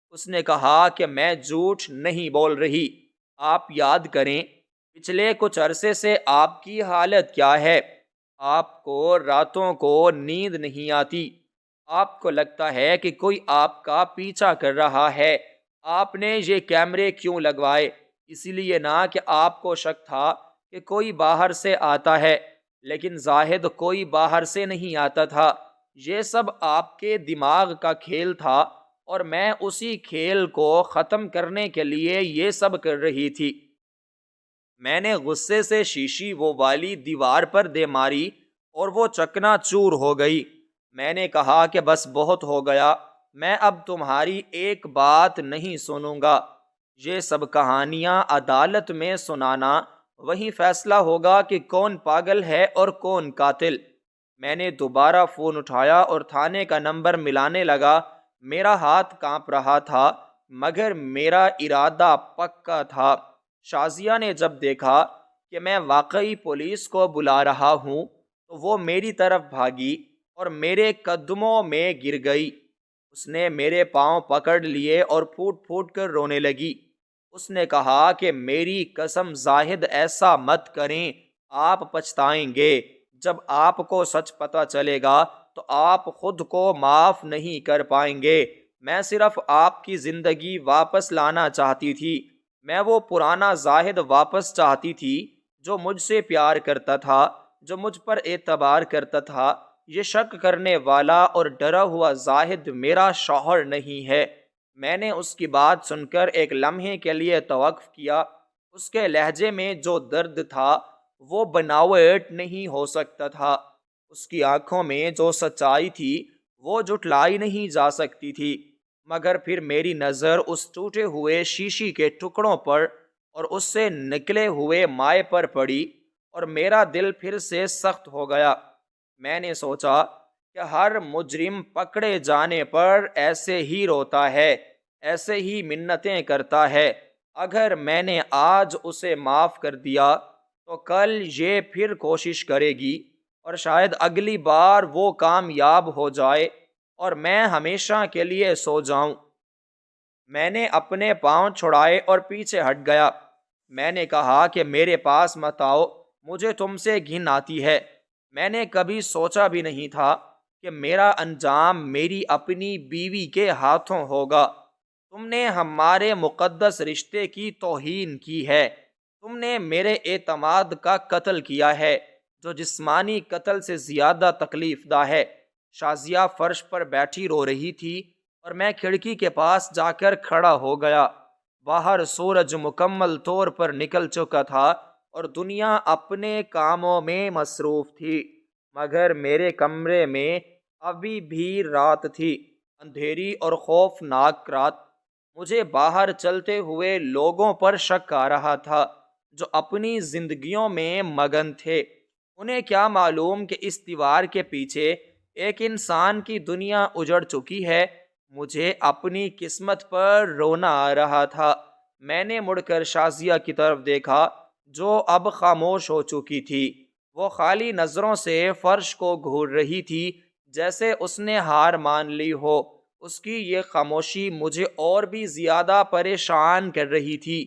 اس نے کہا کہ میں جھوٹ نہیں بول رہی۔ آپ یاد کریں پچھلے کچھ عرصے سے آپ کی حالت کیا ہے۔ آپ کو راتوں کو نیند نہیں آتی۔ آپ کو لگتا ہے کہ کوئی آپ کا پیچھا کر رہا ہے۔ آپ نے یہ کیمرے کیوں لگوائے؟ اسی لیے نہ کہ آپ کو شک تھا کہ کوئی باہر سے آتا ہے، لیکن زاہد کوئی باہر سے نہیں آتا تھا۔ یہ سب آپ کے دماغ کا کھیل تھا اور میں اسی کھیل کو ختم کرنے کے لیے یہ سب کر رہی تھی۔ میں نے غصے سے شیشی وہ والی دیوار پر دے ماری اور وہ چکنا چور ہو گئی۔ میں نے کہا کہ بس بہت ہو گیا، میں اب تمہاری ایک بات نہیں سنوں گا۔ یہ سب کہانیاں عدالت میں سنانا، وہی فیصلہ ہوگا کہ کون پاگل ہے اور کون قاتل۔ میں نے دوبارہ فون اٹھایا اور تھانے کا نمبر ملانے لگا۔ میرا ہاتھ کانپ رہا تھا مگر میرا ارادہ پکا تھا۔ شازیہ نے جب دیکھا کہ میں واقعی پولیس کو بلا رہا ہوں تو وہ میری طرف بھاگی اور میرے قدموں میں گر گئی۔ اس نے میرے پاؤں پکڑ لیے اور پھوٹ پھوٹ کر رونے لگی۔ اس نے کہا کہ میری قسم زاہد، ایسا مت کریں، آپ پچھتائیں گے۔ جب آپ کو سچ پتہ چلے گا تو آپ خود کو معاف نہیں کر پائیں گے۔ میں صرف آپ کی زندگی واپس لانا چاہتی تھی۔ میں وہ پرانا زاہد واپس چاہتی تھی جو مجھ سے پیار کرتا تھا، جو مجھ پر اعتبار کرتا تھا۔ یہ شک کرنے والا اور ڈرا ہوا زاہد میرا شوہر نہیں ہے۔ میں نے اس کی بات سن کر ایک لمحے کے لیے توقف کیا۔ اس کے لہجے میں جو درد تھا وہ بناوٹ نہیں ہو سکتا تھا۔ اس کی آنکھوں میں جو سچائی تھی وہ جھٹلائی نہیں جا سکتی تھی۔ مگر پھر میری نظر اس ٹوٹے ہوئے شیشی کے ٹکڑوں پر اور اس سے نکلے ہوئے مائع پر پڑی اور میرا دل پھر سے سخت ہو گیا۔ میں نے سوچا کہ ہر مجرم پکڑے جانے پر ایسے ہی روتا ہے، ایسے ہی منتیں کرتا ہے۔ اگر میں نے آج اسے معاف کر دیا تو کل یہ پھر کوشش کرے گی اور شاید اگلی بار وہ کامیاب ہو جائے اور میں ہمیشہ کے لیے سو جاؤں۔ میں نے اپنے پاؤں چھڑائے اور پیچھے ہٹ گیا۔ میں نے کہا کہ میرے پاس مت آؤ، مجھے تم سے گھن آتی ہے۔ میں نے کبھی سوچا بھی نہیں تھا کہ میرا انجام میری اپنی بیوی کے ہاتھوں ہوگا۔ تم نے ہمارے مقدس رشتے کی توہین کی ہے، تم نے میرے اعتماد کا قتل کیا ہے جو جسمانی قتل سے زیادہ تکلیف دہ ہے۔ شازیہ فرش پر بیٹھی رو رہی تھی اور میں کھڑکی کے پاس جا کر کھڑا ہو گیا۔ باہر سورج مکمل طور پر نکل چکا تھا اور دنیا اپنے کاموں میں مصروف تھی، مگر میرے کمرے میں ابھی بھی رات تھی، اندھیری اور خوفناک رات۔ مجھے باہر چلتے ہوئے لوگوں پر شک آ رہا تھا جو اپنی زندگیوں میں مگن تھے۔ انہیں کیا معلوم کہ اس دیوار کے پیچھے ایک انسان کی دنیا اجڑ چکی ہے۔ مجھے اپنی قسمت پر رونا آ رہا تھا۔ میں نے مڑ کر شازیہ کی طرف دیکھا جو اب خاموش ہو چکی تھی۔ وہ خالی نظروں سے فرش کو گھور رہی تھی جیسے اس نے ہار مان لی ہو۔ اس کی یہ خاموشی مجھے اور بھی زیادہ پریشان کر رہی تھی۔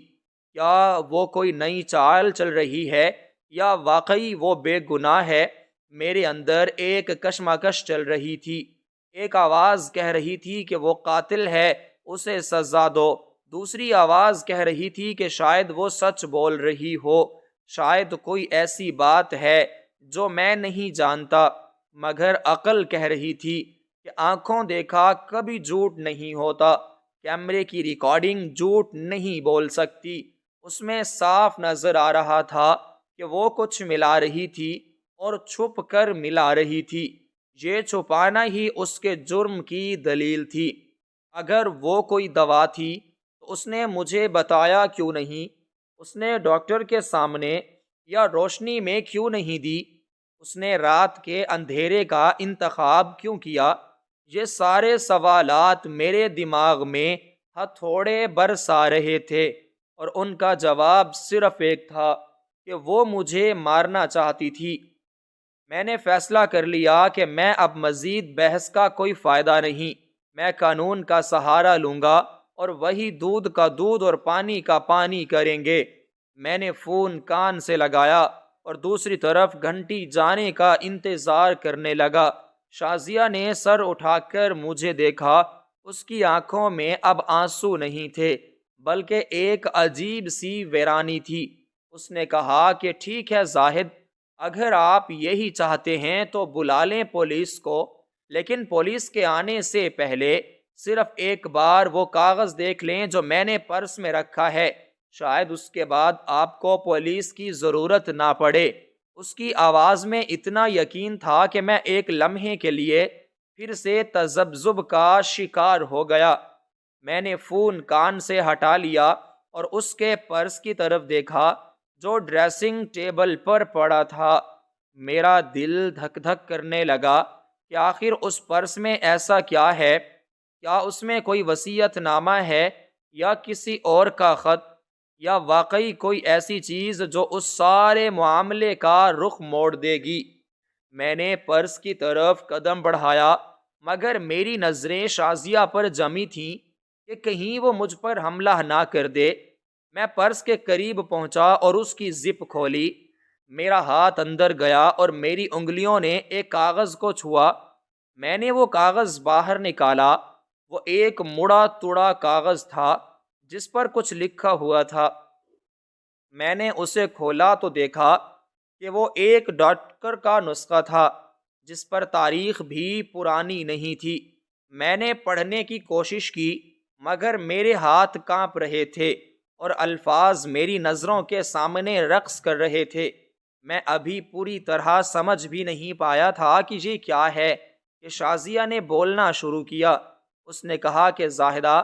کیا وہ کوئی نئی چال چل رہی ہے یا واقعی وہ بے گناہ ہے؟ میرے اندر ایک کشمکش چل رہی تھی۔ ایک آواز کہہ رہی تھی کہ وہ قاتل ہے، اسے سزا دو۔ دوسری آواز کہہ رہی تھی کہ شاید وہ سچ بول رہی ہو، شاید کوئی ایسی بات ہے جو میں نہیں جانتا۔ مگر عقل کہہ رہی تھی کہ آنکھوں دیکھا کبھی جھوٹ نہیں ہوتا، کیمرے کی ریکارڈنگ جھوٹ نہیں بول سکتی۔ اس میں صاف نظر آ رہا تھا کہ وہ کچھ ملا رہی تھی اور چھپ کر ملا رہی تھی۔ یہ چھپانا ہی اس کے جرم کی دلیل تھی۔ اگر وہ کوئی دوا تھی تو اس نے مجھے بتایا کیوں نہیں؟ اس نے ڈاکٹر کے سامنے یا روشنی میں کیوں نہیں دی؟ اس نے رات کے اندھیرے کا انتخاب کیوں کیا؟ یہ سارے سوالات میرے دماغ میں ہتھوڑے برسا رہے تھے اور ان کا جواب صرف ایک تھا کہ وہ مجھے مارنا چاہتی تھی۔ میں نے فیصلہ کر لیا کہ میں اب مزید بحث کا کوئی فائدہ نہیں۔ میں قانون کا سہارا لوں گا اور وہی دودھ کا دودھ اور پانی کا پانی کریں گے۔ میں نے فون کان سے لگایا اور دوسری طرف گھنٹی جانے کا انتظار کرنے لگا۔ شازیہ نے سر اٹھا کر مجھے دیکھا۔ اس کی آنکھوں میں اب آنسو نہیں تھے بلکہ ایک عجیب سی ویرانی تھی۔ اس نے کہا کہ ٹھیک ہے زاہد، اگر آپ یہی چاہتے ہیں تو بلا لیں پولیس کو، لیکن پولیس کے آنے سے پہلے صرف ایک بار وہ کاغذ دیکھ لیں جو میں نے پرس میں رکھا ہے، شاید اس کے بعد آپ کو پولیس کی ضرورت نہ پڑے۔ اس کی آواز میں اتنا یقین تھا کہ میں ایک لمحے کے لیے پھر سے تذبذب کا شکار ہو گیا۔ میں نے فون کان سے ہٹا لیا اور اس کے پرس کی طرف دیکھا جو ڈریسنگ ٹیبل پر پڑا تھا۔ میرا دل دھک دھک کرنے لگا کہ آخر اس پرس میں ایسا کیا ہے؟ کیا اس میں کوئی وصیت نامہ ہے یا کسی اور کا خط، یا واقعی کوئی ایسی چیز جو اس سارے معاملے کا رخ موڑ دے گی؟ میں نے پرس کی طرف قدم بڑھایا مگر میری نظریں شازیہ پر جمی تھیں کہ کہیں وہ مجھ پر حملہ نہ کر دے۔ میں پرس کے قریب پہنچا اور اس کی زپ کھولی۔ میرا ہاتھ اندر گیا اور میری انگلیوں نے ایک کاغذ کو چھوا۔ میں نے وہ کاغذ باہر نکالا۔ وہ ایک مڑا توڑا کاغذ تھا جس پر کچھ لکھا ہوا تھا۔ میں نے اسے کھولا تو دیکھا کہ وہ ایک ڈاکٹر کا نسخہ تھا جس پر تاریخ بھی پرانی نہیں تھی۔ میں نے پڑھنے کی کوشش کی مگر میرے ہاتھ کانپ رہے تھے اور الفاظ میری نظروں کے سامنے رقص کر رہے تھے۔ میں ابھی پوری طرح سمجھ بھی نہیں پایا تھا کہ یہ کیا ہے کہ شازیہ نے بولنا شروع کیا۔ اس نے کہا کہ زاہدہ،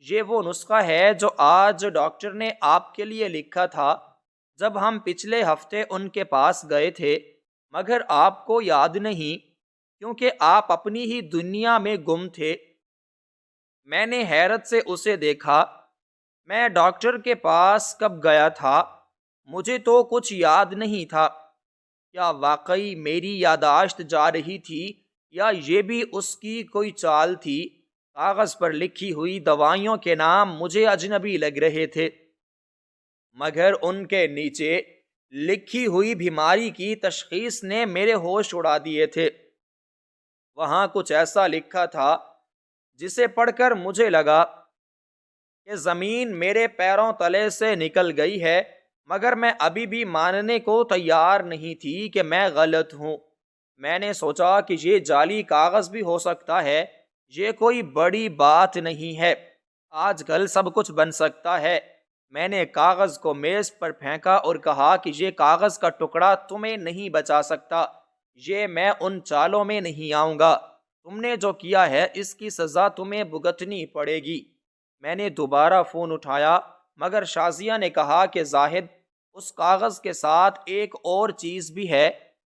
یہ وہ نسخہ ہے جو آج ڈاکٹر نے آپ کے لیے لکھا تھا جب ہم پچھلے ہفتے ان کے پاس گئے تھے، مگر آپ کو یاد نہیں کیونکہ آپ اپنی ہی دنیا میں گم تھے۔ میں نے حیرت سے اسے دیکھا۔ میں ڈاکٹر کے پاس کب گیا تھا؟ مجھے تو کچھ یاد نہیں تھا۔ کیا واقعی میری یادداشت جا رہی تھی یا یہ بھی اس کی کوئی چال تھی؟ کاغذ پر لکھی ہوئی دوائیوں کے نام مجھے اجنبی لگ رہے تھے، مگر ان کے نیچے لکھی ہوئی بیماری کی تشخیص نے میرے ہوش اڑا دیے تھے۔ وہاں کچھ ایسا لکھا تھا جسے پڑھ کر مجھے لگا کہ زمین میرے پیروں تلے سے نکل گئی ہے، مگر میں ابھی بھی ماننے کو تیار نہیں تھی کہ میں غلط ہوں۔ میں نے سوچا کہ یہ جعلی کاغذ بھی ہو سکتا ہے، یہ کوئی بڑی بات نہیں ہے، آج کل سب کچھ بن سکتا ہے۔ میں نے کاغذ کو میز پر پھینکا اور کہا کہ یہ کاغذ کا ٹکڑا تمہیں نہیں بچا سکتا، یہ میں ان چالوں میں نہیں آؤں گا، تم نے جو کیا ہے اس کی سزا تمہیں بھگتنی پڑے گی۔ میں نے دوبارہ فون اٹھایا، مگر شازیہ نے کہا کہ زاہد، اس کاغذ کے ساتھ ایک اور چیز بھی ہے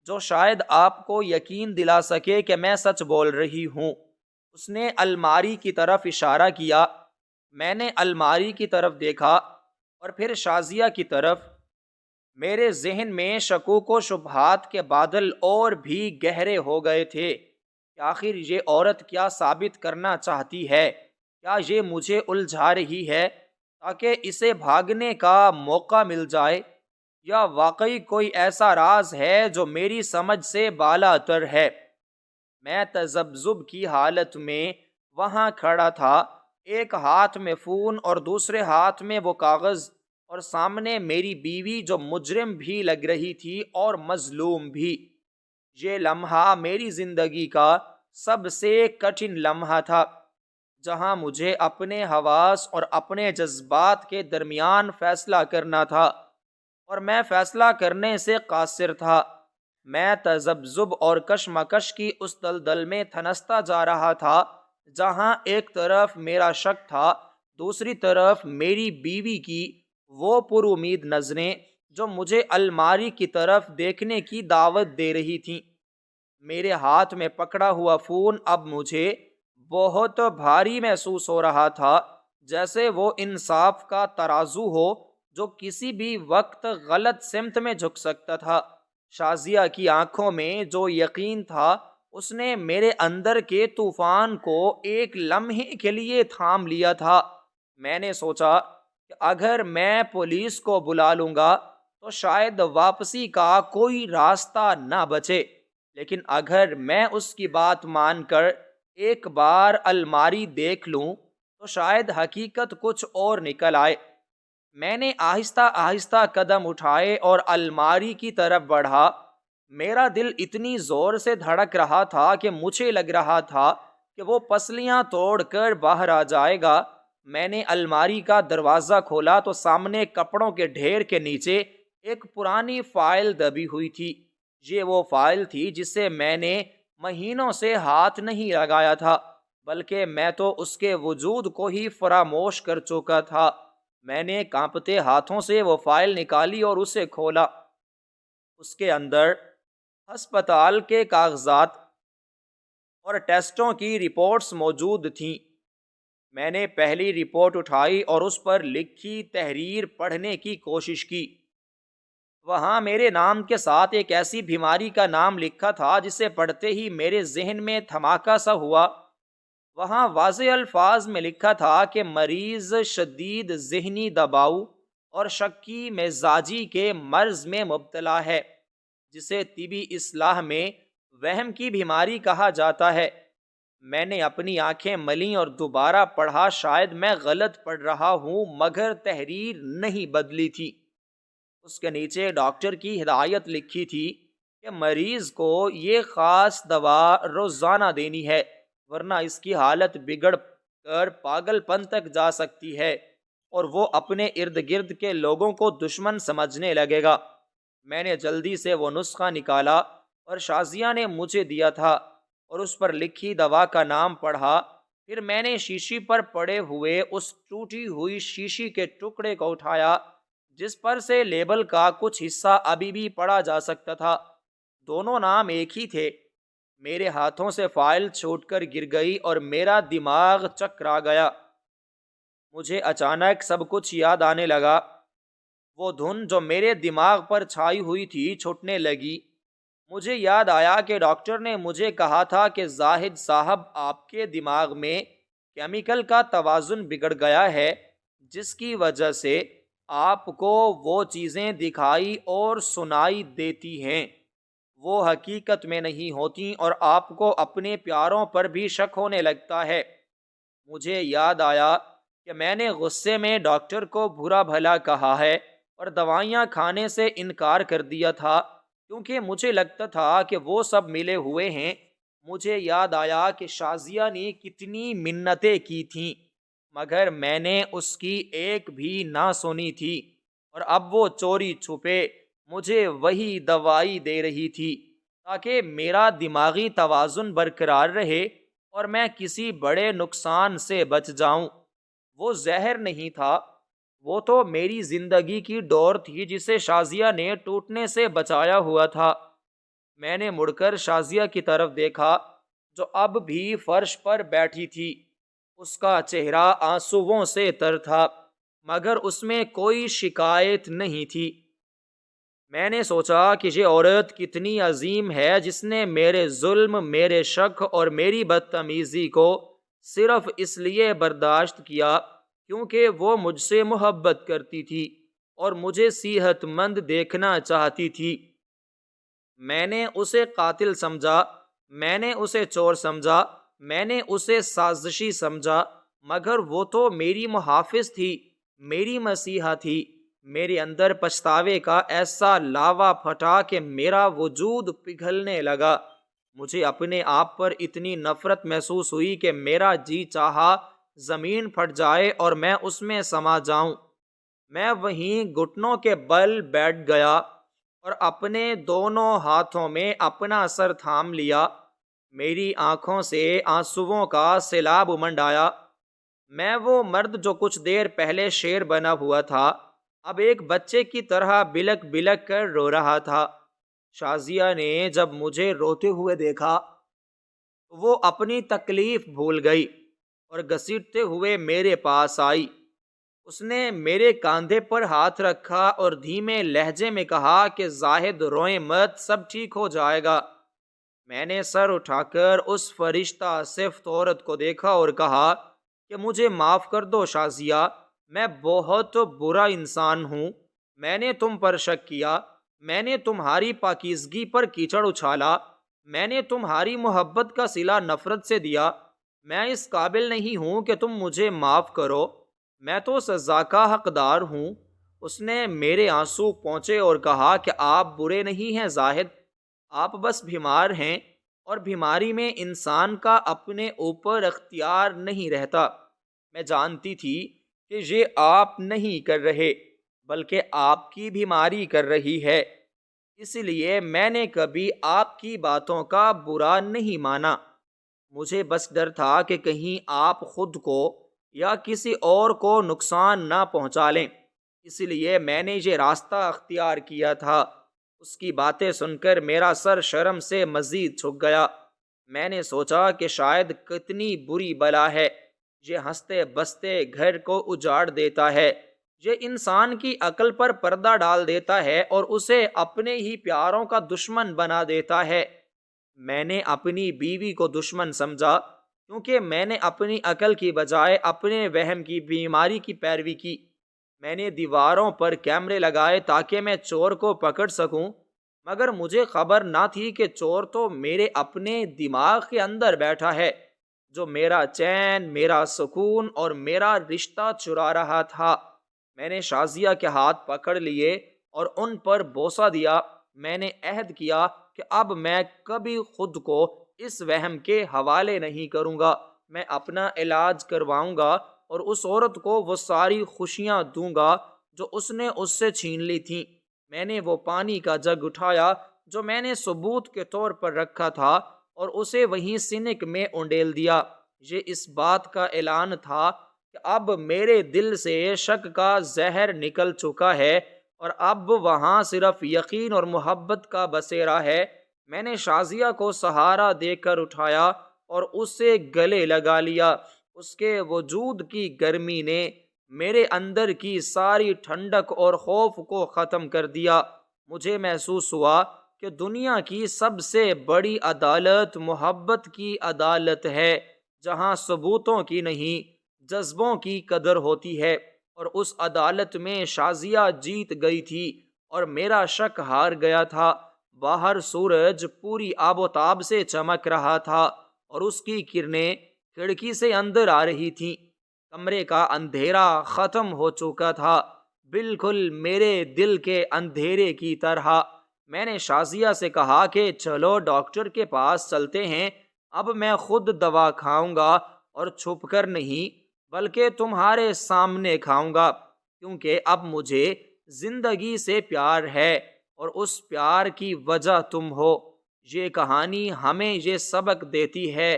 جو شاید آپ کو یقین دلا سکے کہ میں سچ بول رہی ہوں۔ اس نے الماری کی طرف اشارہ کیا۔ میں نے الماری کی طرف دیکھا اور پھر شازیہ کی طرف۔ میرے ذہن میں شکوک و شبہات کے بادل اور بھی گہرے ہو گئے تھے کہ آخر یہ عورت کیا ثابت کرنا چاہتی ہے؟ کیا یہ مجھے الجھا رہی ہے تاکہ اسے بھاگنے کا موقع مل جائے، یا واقعی کوئی ایسا راز ہے جو میری سمجھ سے بالا تر ہے؟ میں تذبذب کی حالت میں وہاں کھڑا تھا، ایک ہاتھ میں فون اور دوسرے ہاتھ میں وہ کاغذ، اور سامنے میری بیوی جو مجرم بھی لگ رہی تھی اور مظلوم بھی۔ یہ لمحہ میری زندگی کا سب سے کٹھن لمحہ تھا، جہاں مجھے اپنے حواس اور اپنے جذبات کے درمیان فیصلہ کرنا تھا، اور میں فیصلہ کرنے سے قاصر تھا۔ میں تذبذب اور کشمکش کی اس دلدل میں تھنستا جا رہا تھا جہاں ایک طرف میرا شک تھا، دوسری طرف میری بیوی کی وہ پر امید نظریں جو مجھے الماری کی طرف دیکھنے کی دعوت دے رہی تھیں۔ میرے ہاتھ میں پکڑا ہوا فون اب مجھے بہت بھاری محسوس ہو رہا تھا، جیسے وہ انصاف کا ترازو ہو جو کسی بھی وقت غلط سمت میں جھک سکتا تھا۔ شازیہ کی آنکھوں میں جو یقین تھا، اس نے میرے اندر کے طوفان کو ایک لمحے کے لیے تھام لیا تھا۔ میں نے سوچا کہ اگر میں پولیس کو بلا لوں گا تو شاید واپسی کا کوئی راستہ نہ بچے، لیکن اگر میں اس کی بات مان کر ایک بار الماری دیکھ لوں تو شاید حقیقت کچھ اور نکل آئے۔ میں نے آہستہ آہستہ قدم اٹھائے اور الماری کی طرف بڑھا۔ میرا دل اتنی زور سے دھڑک رہا تھا کہ مجھے لگ رہا تھا کہ وہ پسلیاں توڑ کر باہر آ جائے گا۔ میں نے الماری کا دروازہ کھولا تو سامنے کپڑوں کے ڈھیر کے نیچے ایک پرانی فائل دبی ہوئی تھی۔ یہ وہ فائل تھی جسے میں نے مہینوں سے ہاتھ نہیں لگایا تھا، بلکہ میں تو اس کے وجود کو ہی فراموش کر چکا تھا۔ میں نے کانپتے ہاتھوں سے وہ فائل نکالی اور اسے کھولا۔ اس کے اندر ہسپتال کے کاغذات اور ٹیسٹوں کی رپورٹس موجود تھیں۔ میں نے پہلی رپورٹ اٹھائی اور اس پر لکھی تحریر پڑھنے کی کوشش کی۔ وہاں میرے نام کے ساتھ ایک ایسی بیماری کا نام لکھا تھا جسے پڑھتے ہی میرے ذہن میں دھماکہ سا ہوا۔ وہاں واضح الفاظ میں لکھا تھا کہ مریض شدید ذہنی دباؤ اور شکی مزاجی کے مرض میں مبتلا ہے، جسے طبی اصطلاح میں وہم کی بیماری کہا جاتا ہے۔ میں نے اپنی آنکھیں ملیں اور دوبارہ پڑھا۔ شاید میں غلط پڑھ رہا ہوں، مگر تحریر نہیں بدلی تھی۔ اس کے نیچے ڈاکٹر کی ہدایت لکھی تھی کہ مریض کو یہ خاص دوا روزانہ دینی ہے، ورنہ اس کی حالت بگڑ کر پاگل پن تک جا سکتی ہے اور وہ اپنے ارد گرد کے لوگوں کو دشمن سمجھنے لگے گا۔ میں نے جلدی سے وہ نسخہ نکالا اور شازیہ نے مجھے دیا تھا اور اس پر لکھی دوا کا نام پڑھا۔ پھر میں نے شیشی پر پڑے ہوئے اس ٹوٹی ہوئی شیشی کے ٹکڑے کو اٹھایا جس پر سے لیبل کا کچھ حصہ ابھی بھی پڑھا جا سکتا تھا۔ دونوں نام ایک ہی تھے۔ میرے ہاتھوں سے فائل چھوٹ کر گر گئی اور میرا دماغ چکرا گیا۔ مجھے اچانک سب کچھ یاد آنے لگا۔ وہ دھن جو میرے دماغ پر چھائی ہوئی تھی چھوٹنے لگی۔ مجھے یاد آیا کہ ڈاکٹر نے مجھے کہا تھا کہ زاہد صاحب، آپ کے دماغ میں کیمیکل کا توازن بگڑ گیا ہے، جس کی وجہ سے آپ کو وہ چیزیں دکھائی اور سنائی دیتی ہیں وہ حقیقت میں نہیں ہوتی، اور آپ کو اپنے پیاروں پر بھی شک ہونے لگتا ہے۔ مجھے یاد آیا کہ میں نے غصے میں ڈاکٹر کو برا بھلا کہا ہے اور دوائیاں کھانے سے انکار کر دیا تھا کیونکہ مجھے لگتا تھا کہ وہ سب ملے ہوئے ہیں۔ مجھے یاد آیا کہ شازیہ نے کتنی منتیں کی تھیں مگر میں نے اس کی ایک بھی نہ سنی تھی، اور اب وہ چوری چھپے مجھے وہی دوائی دے رہی تھی تاکہ میرا دماغی توازن برقرار رہے اور میں کسی بڑے نقصان سے بچ جاؤں۔ وہ زہر نہیں تھا، وہ تو میری زندگی کی ڈور تھی جسے شازیہ نے ٹوٹنے سے بچایا ہوا تھا۔ میں نے مڑ کر شازیہ کی طرف دیکھا جو اب بھی فرش پر بیٹھی تھی۔ اس کا چہرہ آنسوؤں سے تر تھا مگر اس میں کوئی شکایت نہیں تھی۔ میں نے سوچا کہ یہ عورت کتنی عظیم ہے جس نے میرے ظلم، میرے شک اور میری بدتمیزی کو صرف اس لیے برداشت کیا کیونکہ وہ مجھ سے محبت کرتی تھی اور مجھے صحت مند دیکھنا چاہتی تھی۔ میں نے اسے قاتل سمجھا، میں نے اسے چور سمجھا، میں نے اسے سازشی سمجھا، مگر وہ تو میری محافظ تھی، میری مسیحا تھی۔ میرے اندر پچھتاوے کا ایسا لاوا پھٹا کہ میرا وجود پگھلنے لگا۔ مجھے اپنے آپ پر اتنی نفرت محسوس ہوئی کہ میرا جی چاہا زمین پھٹ جائے اور میں اس میں سما جاؤں۔ میں وہیں گھٹنوں کے بل بیٹھ گیا اور اپنے دونوں ہاتھوں میں اپنا سر تھام لیا۔ میری آنکھوں سے آنسوؤں کا سیلاب امنڈ آیا۔ میں وہ مرد جو کچھ دیر پہلے شیر بنا ہوا تھا اب ایک بچے کی طرح بلک بلک کر رو رہا تھا۔ شازیہ نے جب مجھے روتے ہوئے دیکھا وہ اپنی تکلیف بھول گئی اور گھسیٹتے ہوئے میرے پاس آئی۔ اس نے میرے کاندھے پر ہاتھ رکھا اور دھیمے لہجے میں کہا کہ زاہد روئیں مت، سب ٹھیک ہو جائے گا۔ میں نے سر اٹھا کر اس فرشتہ صفت عورت کو دیکھا اور کہا کہ مجھے معاف کر دو شازیہ، میں بہت برا انسان ہوں۔ میں نے تم پر شک کیا، میں نے تمہاری پاکیزگی پر کیچڑ اچھالا، میں نے تمہاری محبت کا صلہ نفرت سے دیا۔ میں اس قابل نہیں ہوں کہ تم مجھے معاف کرو، میں تو سزا کا حقدار ہوں۔ اس نے میرے آنسو پونچھے اور کہا کہ آپ برے نہیں ہیں زاہد، آپ بس بیمار ہیں، اور بیماری میں انسان کا اپنے اوپر اختیار نہیں رہتا۔ میں جانتی تھی کہ یہ آپ نہیں کر رہے بلکہ آپ کی بیماری کر رہی ہے، اس لیے میں نے کبھی آپ کی باتوں کا برا نہیں مانا۔ مجھے بس ڈر تھا کہ کہیں آپ خود کو یا کسی اور کو نقصان نہ پہنچا لیں، اس لیے میں نے یہ راستہ اختیار کیا تھا۔ اس کی باتیں سن کر میرا سر شرم سے مزید جھک گیا۔ میں نے سوچا کہ شاید کتنی بری بلا ہے، یہ ہنستے بستے گھر کو اجاڑ دیتا ہے، یہ انسان کی عقل پر پردہ ڈال دیتا ہے اور اسے اپنے ہی پیاروں کا دشمن بنا دیتا ہے۔ میں نے اپنی بیوی کو دشمن سمجھا کیونکہ میں نے اپنی عقل کی بجائے اپنے وہم کی بیماری کی پیروی کی۔ میں نے دیواروں پر کیمرے لگائے تاکہ میں چور کو پکڑ سکوں، مگر مجھے خبر نہ تھی کہ چور تو میرے اپنے دماغ کے اندر بیٹھا ہے جو میرا چین، میرا سکون اور میرا رشتہ چرا رہا تھا۔ میں نے شازیہ کے ہاتھ پکڑ لیے اور ان پر بوسہ دیا۔ میں نے عہد کیا کہ اب میں کبھی خود کو اس وہم کے حوالے نہیں کروں گا، میں اپنا علاج کرواؤں گا اور اس عورت کو وہ ساری خوشیاں دوں گا جو اس نے اس سے چھین لی تھیں۔ میں نے وہ پانی کا جگ اٹھایا جو میں نے ثبوت کے طور پر رکھا تھا اور اسے وہیں سینک میں اونڈیل دیا۔ یہ اس بات کا اعلان تھا کہ اب میرے دل سے شک کا زہر نکل چکا ہے اور اب وہاں صرف یقین اور محبت کا بسیرا ہے۔ میں نے شازیہ کو سہارا دے کر اٹھایا اور اسے گلے لگا لیا۔ اس کے وجود کی گرمی نے میرے اندر کی ساری ٹھنڈک اور خوف کو ختم کر دیا۔ مجھے محسوس ہوا کہ دنیا کی سب سے بڑی عدالت محبت کی عدالت ہے، جہاں ثبوتوں کی نہیں جذبوں کی قدر ہوتی ہے، اور اس عدالت میں شازیہ جیت گئی تھی اور میرا شک ہار گیا تھا۔ باہر سورج پوری آب و تاب سے چمک رہا تھا اور اس کی کرنیں کھڑکی سے اندر آ رہی تھیں۔ کمرے کا اندھیرا ختم ہو چکا تھا، بالکل میرے دل کے اندھیرے کی طرح۔ میں نے شازیہ سے کہا کہ چلو ڈاکٹر کے پاس چلتے ہیں، اب میں خود دوا کھاؤں گا، اور چھپ کر نہیں بلکہ تمہارے سامنے کھاؤں گا، کیونکہ اب مجھے زندگی سے پیار ہے اور اس پیار کی وجہ تم ہو۔ یہ کہانی ہمیں یہ سبق دیتی ہے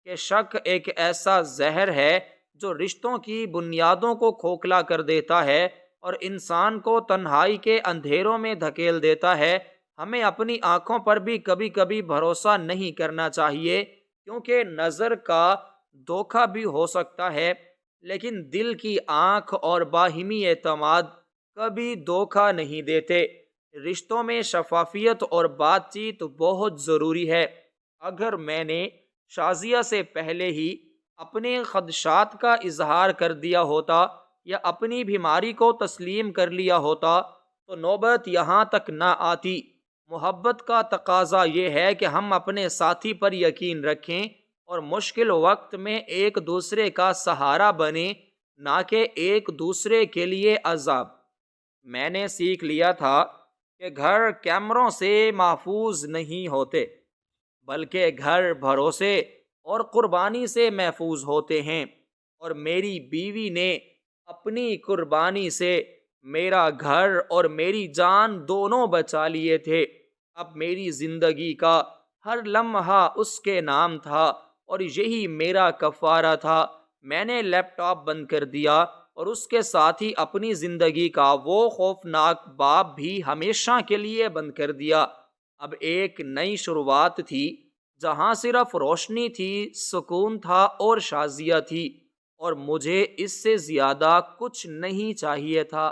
کہ شک ایک ایسا زہر ہے جو رشتوں کی بنیادوں کو کھوکھلا کر دیتا ہے اور انسان کو تنہائی کے اندھیروں میں دھکیل دیتا ہے۔ ہمیں اپنی آنکھوں پر بھی کبھی کبھی بھروسہ نہیں کرنا چاہیے، کیونکہ نظر کا دھوکہ بھی ہو سکتا ہے، لیکن دل کی آنکھ اور باہمی اعتماد کبھی دھوکہ نہیں دیتے۔ رشتوں میں شفافیت اور بات چیت بہت ضروری ہے۔ اگر میں نے شازیہ سے پہلے ہی اپنے خدشات کا اظہار کر دیا ہوتا یا اپنی بیماری کو تسلیم کر لیا ہوتا تو نوبت یہاں تک نہ آتی۔ محبت کا تقاضا یہ ہے کہ ہم اپنے ساتھی پر یقین رکھیں اور مشکل وقت میں ایک دوسرے کا سہارا بنیں، نہ کہ ایک دوسرے کے لیے عذاب۔ میں نے سیکھ لیا تھا کہ گھر کیمروں سے محفوظ نہیں ہوتے، بلکہ گھر بھروسے اور قربانی سے محفوظ ہوتے ہیں، اور میری بیوی نے اپنی قربانی سے میرا گھر اور میری جان دونوں بچا لیے تھے۔ اب میری زندگی کا ہر لمحہ اس کے نام تھا اور یہی میرا کفارہ تھا۔ میں نے لیپ ٹاپ بند کر دیا اور اس کے ساتھ ہی اپنی زندگی کا وہ خوفناک باب بھی ہمیشہ کے لیے بند کر دیا۔ اب ایک نئی شروعات تھی، جہاں صرف روشنی تھی، سکون تھا اور شازیہ تھی، اور مجھے اس سے زیادہ کچھ نہیں چاہیے تھا۔